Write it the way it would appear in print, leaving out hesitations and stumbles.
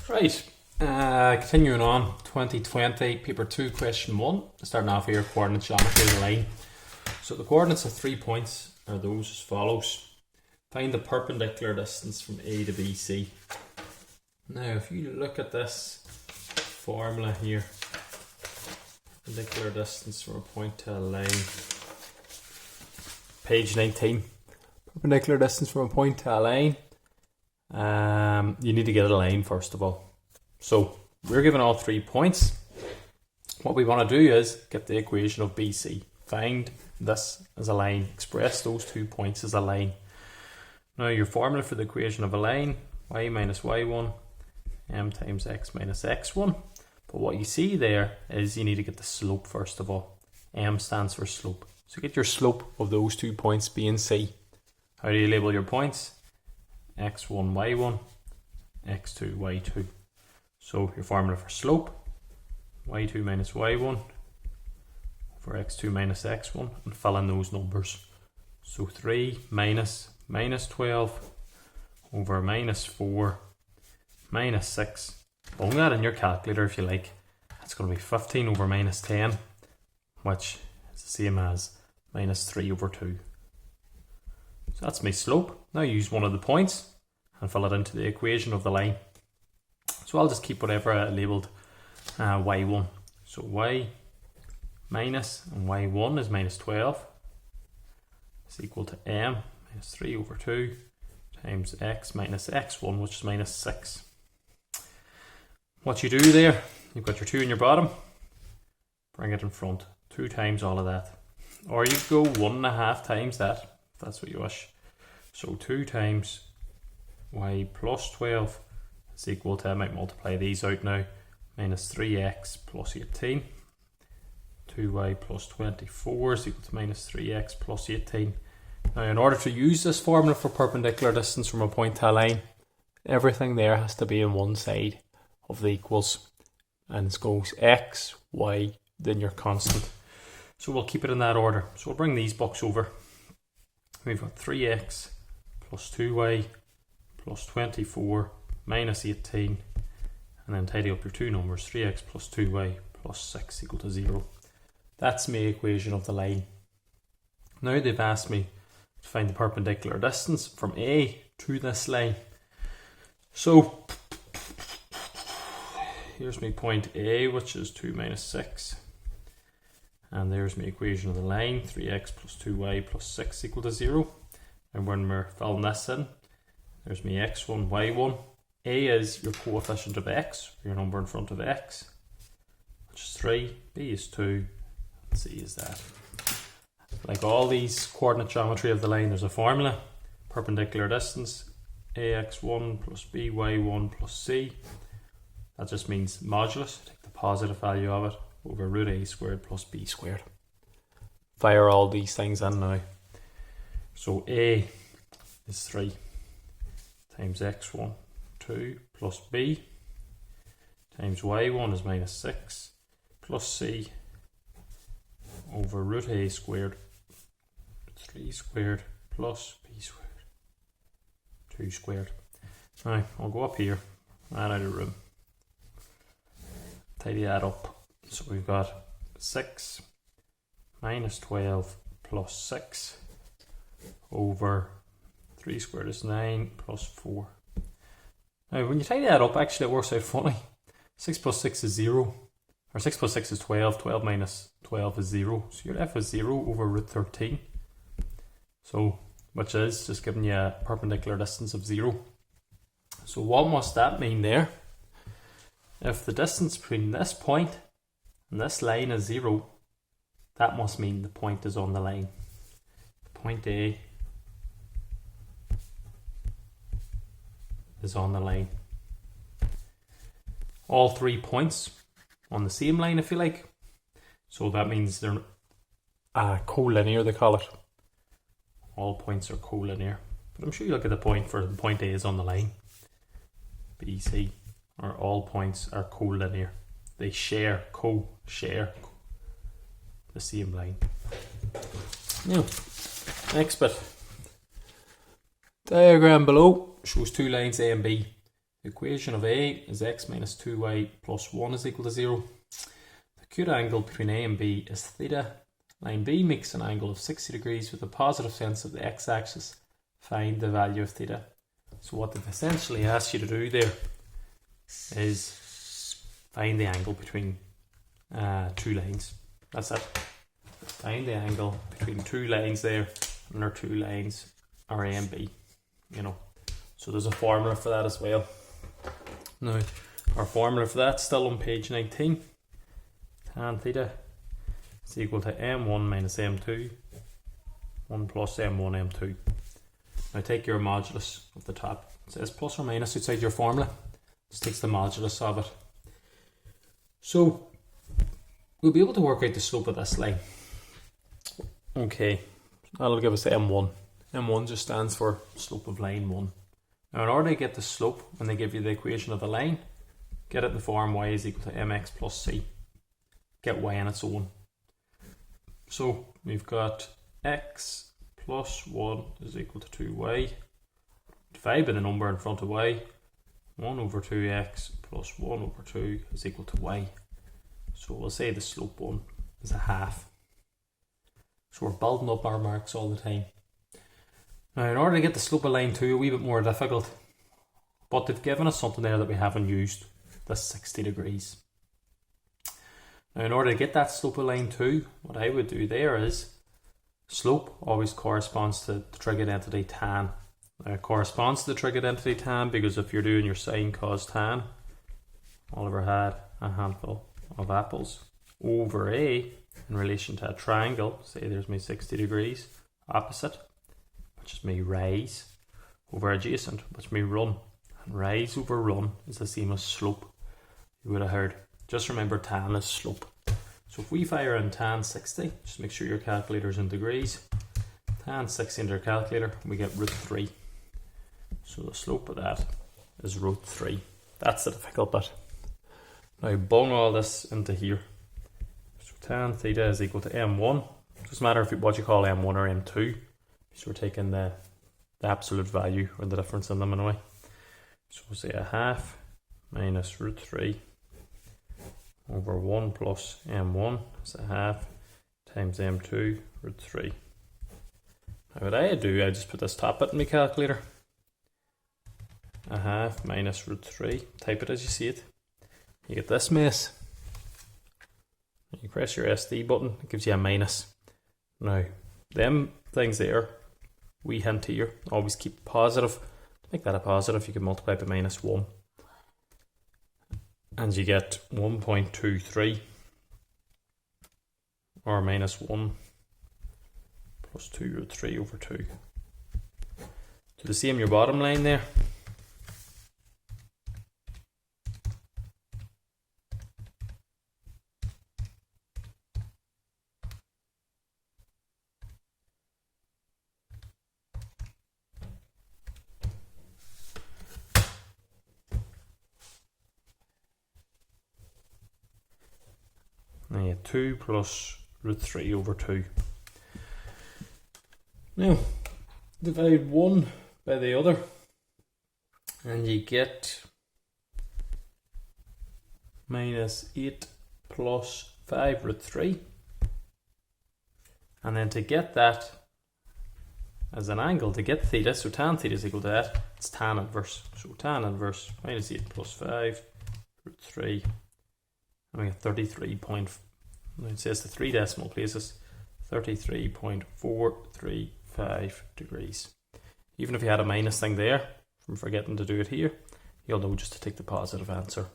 Right, continuing on, 2020, paper 2, question 1. Starting off here, coordinate geometry of the line. So the coordinates of 3 points are those as follows. Find the perpendicular distance from A to BC. Now, if you look at this formula here, perpendicular distance from a point to a line, page 19. Perpendicular distance from a point to a line. You need to get a line first of all. So we're given all 3 points. What we want to do is get the equation of BC. Find this as a line. Express those 2 points as a line. Now your formula for the equation of a line, y minus y1, m times x minus x1. But what you see there is you need to get the slope first of all. M stands for slope. So get your slope of those 2 points, B and C. How do you label your points? x1, y1, x2, y2. So your formula for slope, y2 minus y1 over x2 minus x1, and fill in those numbers. So 3 minus 12 over minus 4 minus 6. Bung that in your calculator if you like. That's going to be 15 over minus 10, which is the same as minus 3 over 2. So that's my slope. Now use one of the points and fill it into the equation of the line. So I'll just keep whatever I labelled y1. So y minus and y1 is minus 12. Is equal to m minus 3 over 2 times x minus x1, which is minus 6. What you do there, you've got your 2 in your bottom, bring it in front, 2 times all of that. Or you go 1.5 times that, if that's what you wish. So 2 times y plus 12 is equal to, I might multiply these out now, minus 3x plus 18. 2y plus 24 is equal to minus 3x plus 18. Now in order to use this formula for perpendicular distance from a point to a line, everything there has to be on one side of the equals. And it goes x, y, then your constant. So we'll keep it in that order. So we'll bring these books over. We've got 3x plus 2y plus 24 minus 18. And then tidy up your 2 numbers, 3x plus 2y plus 6 equal to 0. That's my equation of the line. Now they've asked me to find the perpendicular distance from A to this line. So here's my point A, which is 2 minus 6. And there's my equation of the line, 3x plus 2y plus 6 equal to 0. And when we're filling this in, there's my x1, y1. A is your coefficient of x, your number in front of x, which is 3. B is 2. And C is that. Like all these coordinate geometry of the line, there's a formula. Perpendicular distance, ax1 plus by1 plus c. That just means modulus, take the positive value of it, over root a squared plus b squared. Fire all these things in now. So a is 3 times x1, 2 plus b times y1 is minus 6 plus c over root a squared, 3 squared plus b squared, 2 squared. Now I'll go up here, run out of room. Tidy that up. So we've got 6 minus 12 plus 6 over 3 squared is 9 plus 4. Now when you tidy that up, actually it works out funny. 6 plus 6 is 0. Or 6 plus 6 is 12. 12 minus 12 is 0. So you're left with 0 over root 13. So, which is just giving you a perpendicular distance of 0. So what must that mean there? If the distance between this point and this line is 0, that must mean the point is on the line. Point A is on the line. All 3 points on the same line, if you like. So that means they're collinear, they call it. All points are collinear. But I'm sure you look at the point for the point A is on the line. B, C. Or all points are collinear. They share the same line. Now, next bit. Diagram below shows 2 lines A and B The equation of A is x minus 2y plus 1 is equal to 0. The acute angle between A and B is theta. Line B makes an angle of 60 degrees with a positive sense of the x-axis. Find the value of theta. So what they've essentially asked you to do there is find the angle between two lines. That's it. Find the angle between two lines there, and our two lines are A and B. So there's a formula for that as well. Now, our formula for that's still on page 19. Tan theta is equal to m1 minus m2, 1 plus m1 m2. Now take your modulus of the top. It says plus or minus outside your formula. Just takes the modulus of it. So we'll be able to work out the slope of this line. Okay, that'll give us m1. m1 just stands for slope of line 1. Now in order to get the slope, when they give you the equation of the line, get it in the form y is equal to mx plus c. Get y on its own. So we've got x plus 1 is equal to 2y. Divide by the number in front of y. 1 over 2x plus 1 over 2 is equal to y. So we'll say the slope 1 is a half. So we're building up our marks all the time. Now in order to get the slope of line 2 a wee bit more difficult, but they've given us something there that we haven't used, this 60 degrees. Now in order to get that slope of line 2, what I would do there is, slope always corresponds to the trig identity tan. Now it corresponds to the trig identity tan because if you're doing your sine cos tan, Oliver had a handful of apples over A in relation to a triangle. Say there's my 60 degrees, opposite, which is my rise, over adjacent, which is my run. And rise over run is the same as slope. You would have heard. Just remember tan is slope. So if we fire in tan 60, just make sure your calculator's in degrees. Tan 60 into our calculator, we get root 3. So the slope of that is root 3. That's the difficult bit. Now bung all this into here. So tan theta is equal to m1. It doesn't matter what you call m1 or m2. So we're taking the absolute value or the difference in them anyway. So we'll say a half minus root 3 over 1 plus m1 is a half times m2 root 3. Now what I do, I just put this top bit in my calculator. A half minus root 3. Type it as you see it. You get this mess. You press your SD button, it gives you a minus. Now, them things there, we hint here, always keep positive. To make that a positive, you can multiply by minus 1. And you get 1.23 or minus 1 plus 2 root 3 over 2. Do the same your bottom line there. Now you get 2 plus root 3 over 2. Now, divide one by the other and you get minus 8 plus 5 root 3. And then to get that as an angle, to get theta, so tan theta is equal to that, it's tan inverse. So tan inverse minus 8 plus 5 root 3. And we get 33 point, it says the 3 decimal places, 33.435 degrees. Even if you had a minus thing there, from forgetting to do it here, you'll know just to take the positive answer.